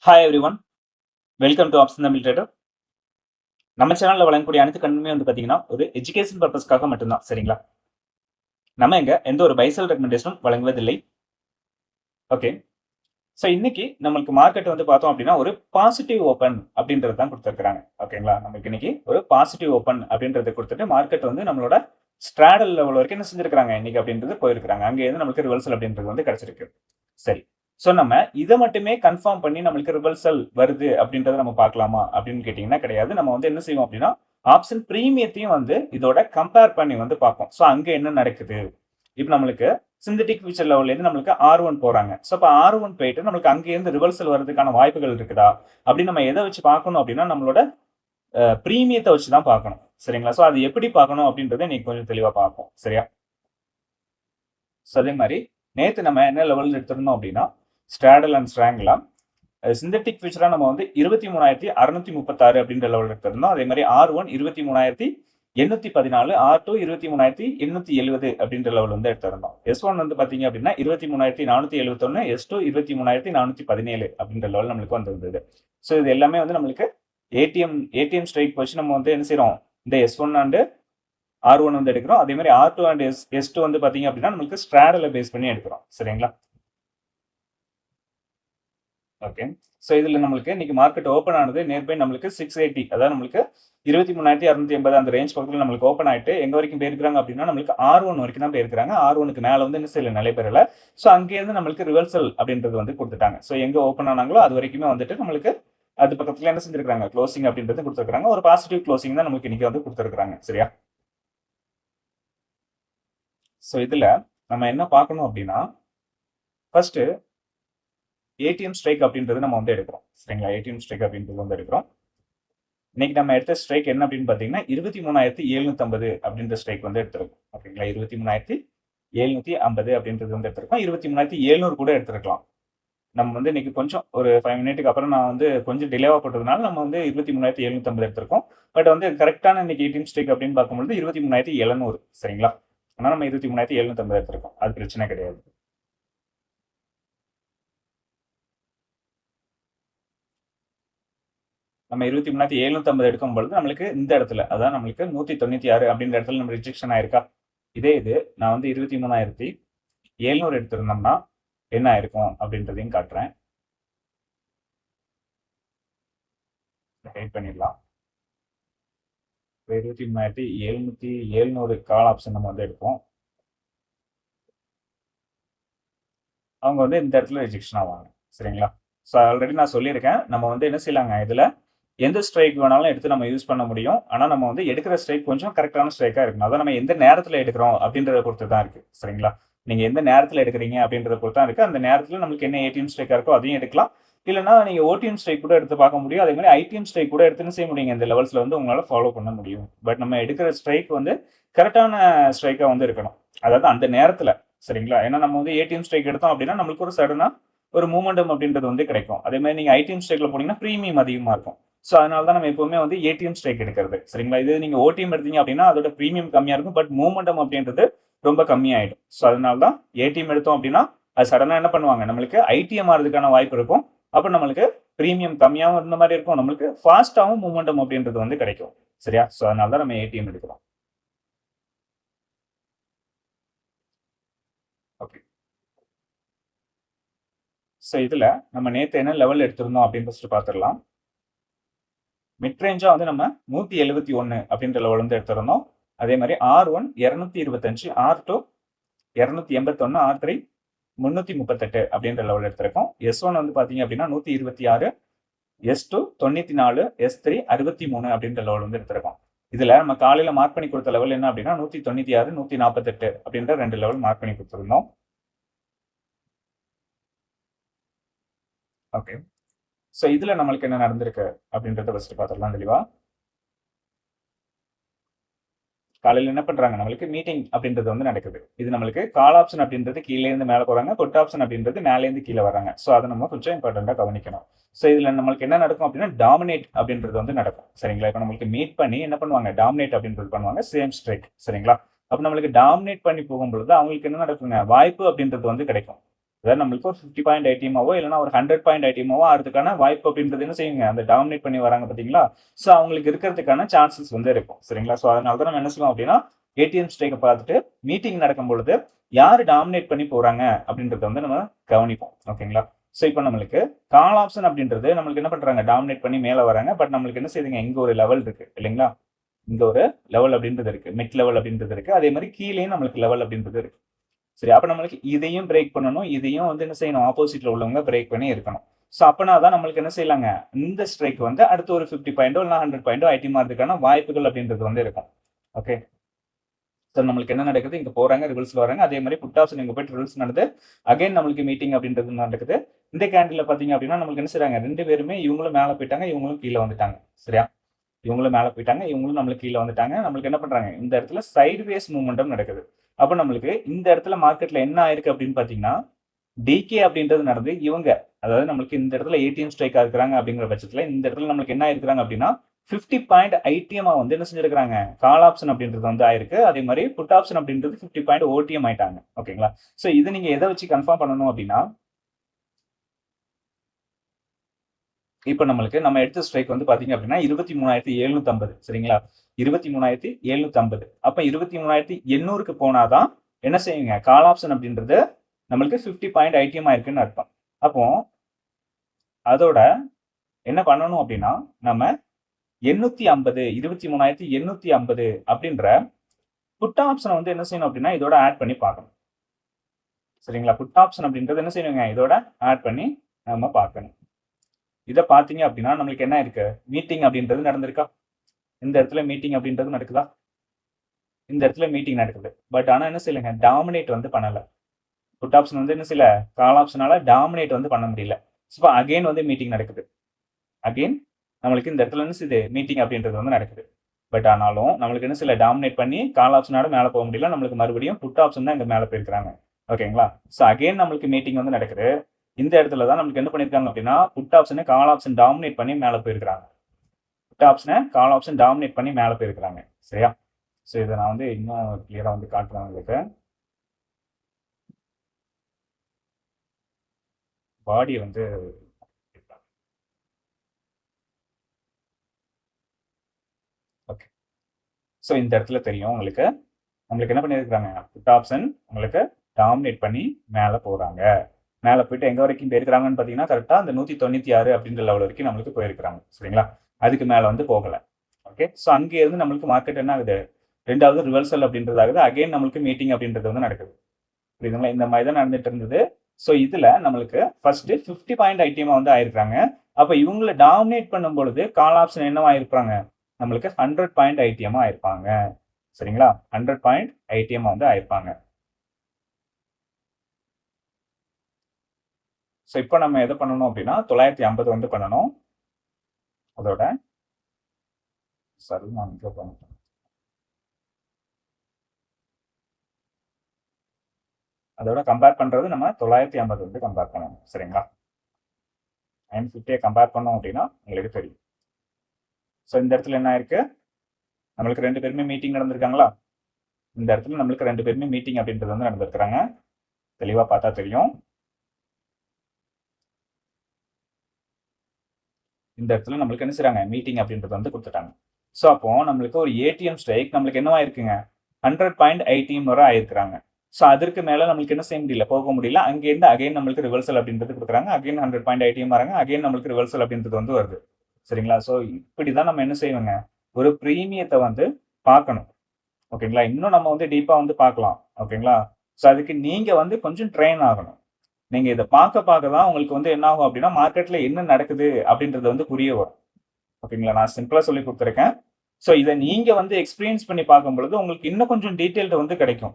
Hi every one, welcome to option Tamil trader. நம்ம சேனலில் வழங்கக்கூடிய அனைத்து கண்ணுமே வந்து பார்த்தீங்கன்னா ஒரு எஜுகேஷன் பர்பஸ்க்காக மட்டும்தான். சரிங்களா? நம்ம இங்க எந்த ஒரு பைசல் ரெக்கமெண்டேஷனும் வழங்குவதில்லை. ஓகே. ஸோ இன்னைக்கு நம்மளுக்கு மார்க்கெட் வந்து பார்த்தோம் அப்படின்னா ஒரு பாசிட்டிவ் ஓப்பன் அப்படின்றது தான் கொடுத்துருக்காங்க. ஓகேங்களா? நமக்கு இன்னைக்கு ஒரு பாசிட்டிவ் ஓப்பன் அப்படின்றத கொடுத்துட்டு மார்க்கெட் வந்து நம்மளோட ஸ்ட்ராடல் லெவல் வரைக்கும் என்ன செஞ்சிருக்காங்க இன்னைக்கு அப்படின்றது போயிருக்காங்க. அங்கேருந்து நமக்கு ரிவர்சல் அப்படின்றது வந்து கிடைச்சிருக்கு. சரி. ஸோ நம்ம இதை மட்டுமே கன்ஃபார்ம் பண்ணி நம்மளுக்கு ரிவர்சல் வருது அப்படின்றத நம்ம பார்க்கலாமா அப்படின்னு கேட்டிங்கன்னா கிடையாது. நம்ம வந்து என்ன செய்வோம் அப்படின்னா ஆப்ஷன் பிரீமியத்தையும் வந்து இதோட கம்பேர் பண்ணி வந்து பார்ப்போம். ஸோ அங்கே என்ன நடக்குது? இப்போ நம்மளுக்கு சிந்தட்டிக் ஃபியூச்சர் லெவல்லேருந்து நம்மளுக்கு R1 போறாங்க. ஸோ அப்போ R1 போயிட்டு நம்மளுக்கு அங்கேருந்து ரிவர்சல் வர்றதுக்கான வாய்ப்புகள் இருக்குதா அப்படின்னு நம்ம எதை வச்சு பார்க்கணும் அப்படின்னா நம்மளோட பிரீமியத்தை வச்சு தான் பார்க்கணும். சரிங்களா? ஸோ அது எப்படி பார்க்கணும் அப்படின்றத இன்னைக்கு கொஞ்சம் தெளிவாக பார்ப்போம். சரியா? ஸோ அதே மாதிரி நேற்று நம்ம என்ன லெவல் எடுத்திருந்தோம் அப்படின்னா ஸ்ட்ராடல் அண்ட் ஸ்ட்ராங்லாம் சிந்தட்டிக் ஃபியூச்சரா நம்ம வந்து 23,636 அப்படின்ற லெவல் எடுத்திருந்தோம். அதே மாதிரி R1 23,814, R2 23,870 அப்படின்ற லெவல் வந்து எடுத்திருந்தோம். S1 வந்து பாத்தீங்க அப்படின்னா 23,471, S2 23,417 அப்படின்ற லெவல் நம்மளுக்கு வந்திருந்தது. ஸோ இது எல்லாமே வந்து நம்மளுக்கு ஏடிஎம் ஸ்ட்ரைக் வச்சு நம்ம வந்து என்ன செய்யறோம், இந்த S1 அண்ட் R1 வந்து எடுக்கிறோம். அதே மாதிரி R2 அண்ட் S2 வந்து பாத்தீங்க அப்படின்னா நம்மளுக்கு ஸ்ட்ராடலை பேஸ் பண்ணி எடுக்கிறோம். சரிங்களா? ஓகே. ஸோ இதில் நம்மளுக்கு இன்னைக்கு மார்க்கெட் ஓப்பன் ஆனது நியர்பை நம்மளுக்கு 680, அதாவது நம்மளுக்கு 23,680 அந்த ரேஞ்ச் பக்கத்தில் நம்மளுக்கு ஓப்பன் ஆகிட்டு எங்க வரைக்கும் போயிருக்காங்க அப்படின்னா நம்மளுக்கு R1 வரைக்கும் தான் போயிருக்காங்க. R1க்கு மேலே வந்து இன்னும் சில நிலை பெறல. ஸோ அங்கேருந்து நம்மளுக்கு ரிவர்சல் அப்படின்றது வந்து கொடுத்துட்டாங்க. ஸோ எங்க ஓப்பன் ஆனாங்களோ அது வரைக்குமே வந்துட்டு நம்மளுக்கு அது பக்கத்தில் என்ன செஞ்சிருக்காங்க, க்ளோசிங் அப்படின்றது கொடுத்துருக்காங்க. ஒரு பாசிட்டிவ் க்ளோசிங் தான் நம்மளுக்கு இன்னைக்கு வந்து கொடுத்துருக்காங்க. சரியா? ஸோ இதுல நம்ம என்ன பார்க்கணும் அப்படின்னா ஃபர்ஸ்ட் ஏடிஎம் ஸ்ட்ரைக் அப்படின்றது நம்ம வந்து எடுக்கிறோம். சரிங்களா? ஏடிஎம் ஸ்ட்ரைக் அப்படின்றது வந்து எடுக்கிறோம். இன்னைக்கு நம்ம எடுத்த ஸ்ட்ரைக் என்ன அப்படின்னு பார்த்தீங்கன்னா 23,750 அப்படின்ற ஸ்ட்ரைக் வந்து எடுத்திருக்கோம். ஓகேங்களா? 23,750 அப்படின்றது வந்து எடுத்திருக்கோம். 23,700 கூட எடுத்திருக்கலாம். நம்ம வந்து இன்னைக்கு கொஞ்சம் ஒரு 5 மினிட்டுக்கு அப்புறம் நான் வந்து கொஞ்சம் டிலேவா போட்டதுனால நம்ம வந்து 23,750 எடுத்திருக்கோம். பட் வந்து கரெக்டான இன்னைக்கு ஏடிஎம் ஸ்ட்ரைக் அப்படின்னு பார்க்கும்போது 23,700. சரிங்களா? ஆனால் நம்ம 23,750 எடுத்திருக்கோம். அது பிரச்சனை கிடையாது. நம்ம 23,750 எடுக்கும் பொழுது நம்மளுக்கு இந்த இடத்துல அதான் நம்மளுக்கு 196 அப்படின்ற இடத்துல நம்ம ரிஜெக்ஷன் ஆயிருக்கா. இதே இது நான் வந்து 23,700 எடுத்திருந்தோம்னா என்ன ஆயிருக்கும் அப்படின்றதையும் காட்டுறேன். வெயிட் பண்ணிடலாம். 23,700 கால் ஆப்ஷன் நம்ம வந்து எடுப்போம். அவங்க வந்து இந்த இடத்துல ரிஜெக்ஷன் ஆவாங்க. சரிங்களா? ஸோ ஆல்ரெடி நான் சொல்லியிருக்கேன். நம்ம வந்து என்ன செய்யலாங்க, இதுல எந்த ஸ்ட்ரைக் வேணாலும் எடுத்து நம்ம யூஸ் பண்ண முடியும். ஆனா நம்ம வந்து எடுக்கிற ஸ்ட்ரைக் கொஞ்சம் கரெக்டான ஸ்ட்ரைக்கா இருக்கணும். அதான் நம்ம எந்த நேரத்துல எடுக்கிறோம் அப்படின்றத பொறுத்து தான் இருக்கு. சரிங்களா? நீங்க எந்த நேரத்துல எடுக்கிறீங்க அப்படின்றத பொறுத்து தான் இருக்கு. அந்த நேரத்துல நம்மளுக்கு என்ன ஏடிஎம் ஸ்ட்ரைக்கா இருக்கோ அதையும் எடுக்கலாம். இல்லைன்னா நீங்க ஓடிஎம் ஸ்ட்ரைக் கூட எடுத்து பார்க்க முடியும். அதே மாதிரி ஐடிஎம் ஸ்ட்ரைக் கூட எடுத்து என்ன செய்ய முடியுங்க, இந்த லெவல்ஸ்ல வந்து உங்களால ஃபாலோ பண்ண முடியும். பட் நம்ம எடுக்கிற ஸ்ட்ரைக் வந்து கரெக்டான ஸ்ட்ரைக்கா வந்து இருக்கணும். அதாவது அந்த நேரத்துல. சரிங்களா? ஏன்னா நம்ம வந்து ஏடிஎம் ஸ்ட்ரைக் எடுத்தோம் அப்படின்னா நம்மளுக்கு ஒரு சடனா ஒரு மூமெண்டம் அப்படின்றது வந்து கிடைக்கும். அதே மாதிரி நீங்க ஐடிஎம் ஸ்ட்ரைக்ல போனீங்கன்னா பிரீமியம் அதிகமா இருக்கும். ஸோ அதனால தான் நம்ம எப்பவுமே வந்து ஏடிஎம் ஸ்ட்ரைக் எடுக்கிறது. சரிங்களா? இது நீங்க ஓடிஎம் எடுத்தீங்க அப்படின்னா அதோட பிரீமியம் கம்மியா இருக்கும். பட் மூமெண்டம் அப்படின்றது ரொம்ப கம்மியாயிடும். ஸோ அதனால தான் ஏடிஎம் எடுத்தோம் அப்படின்னா அது சடனா என்ன பண்ணுவாங்க, நம்மளுக்கு ஐடிஎம் ஆகிறதுக்கான வாய்ப்பு இருக்கும். அப்போ நம்மளுக்கு பிரீமியம் கம்மியாகவும் இருந்த மாதிரி இருக்கும், நம்மளுக்கு ஃபாஸ்டாகவும் மூமெண்டம் அப்படின்றது வந்து கிடைக்கும். சரியா? ஸோ அதனால தான் நம்ம ஏடிஎம் எடுக்கிறோம். ஓகே. ஸோ இதுல நம்ம நேற்று என்ன லெவல் எடுத்திருந்தோம் அப்படின்னு ஃபர்ஸ்ட் பார்த்துடலாம். மிட் ரேஞ்சா வந்து நம்ம 171 அப்படின்ற லெவல் வந்து எடுத்திருந்தோம். அதே மாதிரி R1 225, R2 281, R3 338 அப்படின்ற லெவல் எடுத்திருக்கோம். S1 வந்து பாத்தீங்க அப்படின்னா 126, S2 94, S3 63 அப்படின்ற லெவல் வந்து எடுத்திருக்கோம். இதுல நம்ம காலையில மார்க் பண்ணி கொடுத்த லெவல் என்ன அப்படின்னா 196, 148 அப்படின்ற 2 லெவல் மார்க் பண்ணி கொடுத்திருந்தோம். ஓகே. ஸோ இதுல நம்மளுக்கு என்ன நடந்திருக்கு அப்படின்றத ஃபர்ஸ்ட் பார்த்துடலாம் தெளிவா. காலையில் என்ன பண்றாங்க, நம்மளுக்கு மீட்டிங் அப்படின்றது வந்து நடக்குது. இது நம்மளுக்கு கால் ஆப்ஷன் அப்படின்றது கீழே இருந்து மேலே போறாங்க, புட் ஆப்ஷன் அப்படின்றது மேலே இருந்து கீழே வராங்க. ஸோ அதை நம்ம கொஞ்சம் இம்பார்ட்டண்டா கவனிக்கணும். ஸோ இதுல நம்மளுக்கு என்ன நடக்கும் அப்படின்னா டாமினேட் அப்படின்றது வந்து நடக்கும். சரிங்களா? இப்போ நம்மளுக்கு மீட் பண்ணி என்ன பண்ணுவாங்க, டாமினேட் அப்படின்றது பண்ணுவாங்க, சேம் ஸ்ட்ரைக். சரிங்களா? அப்போ நம்மளுக்கு டாமினேட் பண்ணி போகும்பொழுது அவங்களுக்கு என்ன நடக்குங்க, வாய்ப்பு அப்படின்றது வந்து கிடைக்கும். அதாவது நம்மளுக்கு ஒரு 50 பாயிண்ட் ஐடிஎம்மாவோ இல்லைன்னா ஒரு 100 பாயிண்ட் ஐடிஎம்மாவோ ஆகிறதுக்கான வாய்ப்பு அப்படின்றது என்ன செய்யுங்க, அந்த டாமினேட் பண்ணி வராங்க பார்த்தீங்களா? ஸோ அவங்களுக்கு இருக்கிறதுக்கான சான்சஸ் வந்து இருக்கும். சரிங்களா? ஸோ அதனால தான் நம்ம என்ன சொல்லுவோம் அப்படின்னா, ஏடிஎம் ஸ்ட்ரைக்கை பார்த்துட்டு மீட்டிங் நடக்கும் பொழுது யார் டாமினேட் பண்ணி போறாங்க அப்படின்றத வந்து நம்ம கவனிப்போம். ஓகேங்களா? ஸோ இப்போ நம்மளுக்கு கால் ஆப்ஷன் அப்படின்றது நம்மளுக்கு என்ன பண்றாங்க, டாமினேட் பண்ணி மேலே வராங்க. பட் நம்மளுக்கு என்ன செய்யுதுங்க, இங்க ஒரு லெவல் இருக்கு இல்லைங்களா? இங்க ஒரு லெவல் அப்படின்றது இருக்கு, மிட் லெவல் அப்படின்றது இருக்கு. அதே மாதிரி கீழேயும் நம்மளுக்கு லெவல் அப்படின்றது இருக்கு. சரி, அப்ப நம்மளுக்கு இதையும் பிரேக் பண்ணணும், இதையும் வந்து என்ன செய்யணும், ஆப்போசிட்ல உள்ளவங்க பிரேக் பண்ணி இருக்கணும். ஸோ அப்பனா தான் நம்மளுக்கு என்ன செய்யலாங்க, இந்த ஸ்ட்ரைக் வந்து அடுத்து ஒரு 50 பாயிண்டோ இல்லை 100 பாயிண்டோ ஐடி மாறதுக்கான வாய்ப்புகள் அப்படின்றது வந்து இருக்கும். ஓகே, ஸோ நம்மளுக்கு என்ன நடக்குது, இங்க போறாங்க, ரிவல்ஸ்ல வராங்க. அதே மாதிரி புட் ஆப்ஷன் இங்க போயிட்டு ரிவல்ஸ் நடந்து அகைன் நம்மளுக்கு மீட்டிங் அப்படின்றது நடக்குது. இந்த கேண்டில் பாத்தீங்க அப்படின்னா நம்மளுக்கு என்ன செய்றாங்க, ரெண்டு பேருமே இவங்களும் மேல போயிட்டாங்க, இவங்களும் கீழே வந்துட்டாங்க. சரியா? இவங்களும் மேல போயிட்டாங்க, இவங்களும் நம்மளுக்கு கீழே வந்துட்டாங்க. நம்மளுக்கு என்ன பண்றாங்க, இந்த இடத்துல சைட்வேஸ் மூவ்மெண்டம் நடக்குது. அப்ப நம்மளுக்கு இந்த இடத்துல மார்க்கெட்ல என்ன ஆயிருக்கு அப்படின்னு பாத்தீங்கன்னா, டிகே அப்படின்றது நடந்து இவங்க, அதாவது நம்மளுக்கு இந்த இடத்துல ஏடிஎம் ஸ்ட்ரைக்கா இருக்கிறாங்க அப்படிங்கிற பட்சத்துல இந்த இடத்துல நம்மளுக்கு என்ன ஆயிருக்காங்க அப்படின்னா 50 பாயிண்ட் ஐடிஎம் வந்து என்ன செஞ்சிருக்காங்க, கால் ஆப்ஷன் அப்படின்றது வந்து ஆயிருக்கு. அதே மாதிரி புட் ஆப்ஷன் அப்படின்றது 50 பாயிண்ட் ஓடிஎம் ஆயிட்டாங்க. ஓகேங்களா? சோ இது நீங்க எதை வச்சு கன்ஃபார்ம் பண்ணணும் அப்படின்னா, இப்போ நம்மளுக்கு நம்ம எடுத்த ஸ்ட்ரைக் வந்து பாத்தீங்க அப்படின்னா 23,750. சரிங்களா? 23,750. அப்ப 23,800க்கு போனாதான் என்ன செய்யுங்க, கால் ஆப்ஷன் அப்படின்றது நம்மளுக்கு 50 பாயிண்ட் ஐடிஎம் ஆயிருக்குன்னு அர்த்தம். அப்போ அதோட என்ன பண்ணணும் அப்படின்னா, நம்ம 850 23,850 அப்படின்ற புட் ஆப்ஷனை வந்து என்ன செய்யணும் அப்படின்னா இதோட ஆட் பண்ணி பார்க்கணும். சரிங்களா? புட் ஆப்ஷன் அப்படின்றது என்ன செய்யணுங்க, இதோட ஆட் பண்ணி நம்ம பார்க்கணும். இதை பார்த்தீங்க அப்படின்னா நம்மளுக்கு என்ன இருக்கு, மீட்டிங் அப்படின்றது நடந்திருக்கா? இந்த இடத்துல மீட்டிங் அப்படின்றது நடக்குதா? இந்த இடத்துல மீட்டிங் நடக்குது. பட் ஆனா என்ன செய்யலைங்க, டாமினேட் வந்து பண்ணல. புட் ஆப்ஷன் வந்து என்ன செய்யல, கால் ஆப்ஷனால டாமினேட் வந்து பண்ண முடியல. ஸோ அகைன் வந்து மீட்டிங் நடக்குது. அகைன் நம்மளுக்கு இந்த இடத்துல என்ன செய்யுது, மீட்டிங் அப்படின்றது வந்து நடக்குது. பட் ஆனாலும் நம்மளுக்கு என்ன செய்யல, டாமினேட் பண்ணி கால் ஆப்ஷனோட மேலே போக முடியல. நம்மளுக்கு மறுபடியும் புட் ஆப்ஷன் தான் இங்க மேலே போயிருக்காங்க. ஓகேங்களா? ஸோ அகைன் நம்மளுக்கு மீட்டிங் வந்து நடக்குது. இந்த இடத்துல தான் நம்மளுக்கு என்ன பண்ணிருக்காங்க அப்படின்னா, புட் ஆப்ஷனை கால் ஆப்ஷன் டாமினேட் பண்ணி மேலே போயிருக்காங்க. புட் ஆப்ஷனை கால் ஆப்ஷன் டாமினேட் பண்ணி மேலே போயிருக்காங்க. சரியா? ஸோ இதை நான் வந்து இன்னும் கிளியரா வந்து காட்டுறேன் உங்களுக்கு. பாடி வந்து ஓகே. ஸோ இந்த இடத்துல தெரியும் உங்களுக்கு, நம்மளுக்கு என்ன பண்ணியிருக்காங்க, புட் ஆப்ஷன் உங்களுக்கு டாமினேட் பண்ணி மேலே போறாங்க. மேலே போயிட்டு எங்க வரைக்கும் போயிருக்காங்கன்னு பார்த்தீங்கன்னா கரெக்டாக அந்த 196 அப்படின்ற லெவல் வரைக்கும் நம்மளுக்கு போயிருக்காங்க. சரிங்களா? அதுக்கு மேலே வந்து போகல. ஓகே, ஸோ அங்கே இருந்து நம்மளுக்கு மார்க்கெட் என்ன ஆகுது, ரெண்டாவது ரிவர்சல் அப்படின்றது ஆகுது. அகைன் நம்மளுக்கு மீட்டிங் அப்படின்றது வந்து நடக்குது. புரியுதுங்களா? இந்த மாதிரி தான் நடந்துட்டு இருந்தது. ஸோ இதுல நம்மளுக்கு ஃபர்ஸ்ட் 50 பாயிண்ட் ஐடிஎம் வந்து ஆயிருக்காங்க. அப்ப இவங்களை டாமினேட் பண்ணும் பொழுது கால் ஆப்ஷன் என்னவா ஆயிருப்பாங்க, நம்மளுக்கு 100 பாயிண்ட் ஐடிஎம் ஆயிருப்பாங்க. சரிங்களா? 100 பாயிண்ட் ஐடிஎம் வந்து ஆயிருப்பாங்க. ஸோ இப்போ நம்ம எதை பண்ணணும் அப்படின்னா 950 வந்து பண்ணணும். அதோட சரி நான் இங்கே பண்ணணும். அதோட கம்பேர் பண்றது நம்ம 950 வந்து கம்பேர் பண்ணணும். சரிங்களா? 950 கம்பேர் பண்ணோம் அப்படின்னா உங்களுக்கு தெரியும். ஸோ இந்த இடத்துல என்ன ஆயிருக்கு, நம்மளுக்கு ரெண்டு பேருமே மீட்டிங் நடந்திருக்காங்களா? இந்த இடத்துல நம்மளுக்கு ரெண்டு பேருமே மீட்டிங் அப்படின்றது வந்து நடந்திருக்கிறாங்க. தெளிவா பார்த்தா தெரியும். இந்த இடத்துல நம்மளுக்கு என்ன செய்றாங்க, மீட்டிங் அப்படின்றது வந்து கொடுத்துட்டாங்க. ஸோ அப்போ நம்மளுக்கு ஒரு ஏடிஎம் ஸ்ட்ரைக் நம்மளுக்கு என்னவா இருக்குங்க, 100 பாயிண்ட் ஐடிஎம் வரை ஆயிருக்கிறாங்க. ஸோ அதற்கு மேல நம்மளுக்கு என்ன செய்ய முடியல, போக முடியல. அங்கேருந்து அகைன் நம்மளுக்கு ரிவர்சல் அப்படின்றது கொடுக்குறாங்க. அகைன் 100 பாயிண்ட் ஐடிஎம் வராங்க. அகைன் நம்மளுக்கு ரிவர்சல் அப்படின்றது வந்து வருது. சரிங்களா? ஸோ இப்படிதான் நம்ம என்ன செய்வோங்க, ஒரு பிரீமியத்தை வந்து பார்க்கணும். ஓகேங்களா? இன்னும் நம்ம வந்து டீப்பா வந்து பார்க்கலாம். ஓகேங்களா? ஸோ அதுக்கு நீங்க வந்து கொஞ்சம் ட்ரெயின் ஆகணும். நீங்க இதை பார்க்க பார்க்க தான் உங்களுக்கு வந்து என்ன ஆகும் அப்படின்னா மார்க்கெட்ல என்ன நடக்குது அப்படின்றது வந்து புரிய வரும். ஓகேங்களா? நான் சிம்பிளா சொல்லி கொடுத்துருக்கேன். ஸோ இதை நீங்க வந்து எக்ஸ்பீரியன்ஸ் பண்ணி பார்க்கும் பொழுது உங்களுக்கு இன்னும் கொஞ்சம் டீட்டெயில்டு வந்து கிடைக்கும்.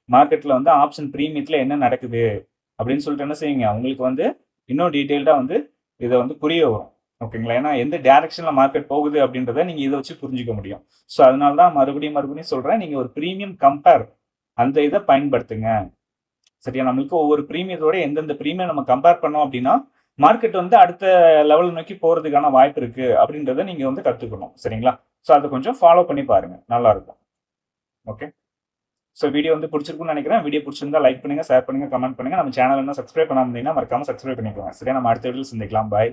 மார்க்கெட்ல வந்து ஆப்ஷன் பிரீமியத்துல என்ன நடக்குது அப்படின்னு சொல்லிட்டு என்ன செய்யுங்க, உங்களுக்கு வந்து இன்னும் டீட்டெயில்டா வந்து இதை வந்து புரிய வரும். ஓகேங்களா? ஏன்னா எந்த டைரக்ஷன்ல மார்க்கெட் போகுது அப்படின்றத நீங்க இதை வச்சு புரிஞ்சுக்க முடியும். ஸோ அதனால தான் மறுபடியும் சொல்றேன், நீங்க ஒரு பிரீமியம் கம்பேர் அந்த இதை பயன்படுத்துங்க. சரியா? நம்மளுக்கு ஒவ்வொரு பிரீமியத்தோட எந்தெந்த பிரீமியம் நம்ம கம்பேர் பண்ணோம் அப்படின்னா மார்க்கெட் வந்து அடுத்த லெவல் நோக்கி போறதுக்கான வாய்ப்பு இருக்கு அப்படின்றத நீங்க வந்து கத்துக்கணும். சரிங்களா? ஸோ அதை கொஞ்சம் ஃபாலோ பண்ணி பாருங்க, நல்லா இருக்கும். ஓகே, ஸோ வீடியோ வந்து பிடிச்சிருக்கும்னு நினைக்கிறேன். வீடியோ பிடிச்சிருந்தா லைக் பண்ணுங்க, ஷேர் பண்ணுங்க, கமெண்ட் பண்ணுங்க. நம்ம சேனல் இன்னும் சப்ஸ்கிரைப் பண்ணாம இருந்தீங்கன்னா மறக்காம சப்ஸ்கிரைப் பண்ணிக்கோங்க. சரியா? நம்ம அடுத்த வீடியோல சந்திக்கலாம். பாய்.